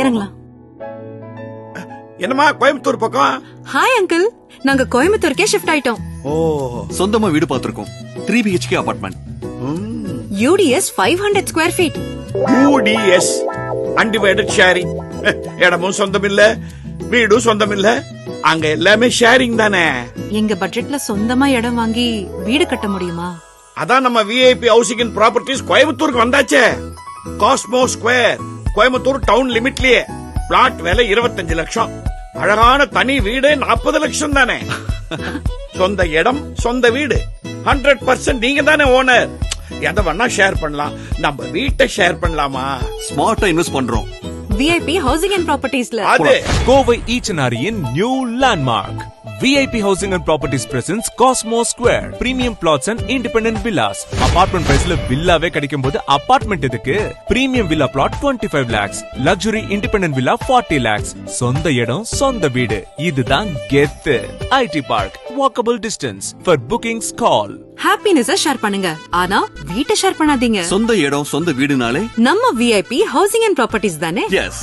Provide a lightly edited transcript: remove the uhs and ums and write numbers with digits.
இறங்கலாம். என்னமா கோயம்புத்தூர் பக்கம்? ஹாய் அங்கிள், நாங்க கோயம்புத்தூருக்கே ஷிஃப்ட் ஆயிட்டோம். ஓ, சொந்தமா வீடு பாத்துருக்கோம். 3 BHK apartment. UDS 500 square feet. UDS undivided sharing. இடமும் சொந்தம் இல்ல, வீடும் சொந்தம் இல்ல, அங்க எல்லாமே ஷேரிங் தானே. எங்க பட்ஜெட்ல சொந்தமா இடம் வாங்கி வீடு கட்ட முடியுமா? அதான் நம்ம VIP ஹவுசிங் அண்ட் ப்ராப்பர்ட்டிஸ் கோயம்புத்தூருக்கு வந்தாச்சே. காஸ்மோ ஸ்கொயர், கோயம்புத்தூர் டவுன் லிமிட்லயே. பிளாட் விலை 25 லட்சம். அழகான தனி வீடு 40 லட்சம் தானே. சொந்த இடம், சொந்த வீடு, 100% நீங்க தானே ஓனர். எதை வேணா ஷேர் பண்ணலாம். நம்ம வீட்டை ஷேர் பண்ணலாமா? ஸ்மார்ட்டா இன்வெஸ்ட் பண்றோம். VIP ஹவுசிங் அண்ட் ப்ராப்பர்ட்டிஸ்ல. அது கோவை ஈச்சனாரியின் new landmark. VIP Housing and Properties presents Cosmo Square. Premium plots and independent villas. Apartment priceல வில்லாவே கிடைக்கும் போது அபார்ட்மெண்ட் எதுக்கு? Premium villa plot 25 lakhs. Luxury independent villa 40 lakhs. சொந்த இடம், சொந்த வீடு. இதுதான் கெத்து. IT Park. Walkable distance. For bookings call. Happiness share பண்ணுங்க, ஆனா வீட்டை ஷேர் பண்ணாதீங்க. சொந்த இடம், சொந்த வீடுனாலே நம்ம VIP ஹவுசிங் அண்ட் ப்ராப்பர்ட்டிஸ் தானே. எஸ்.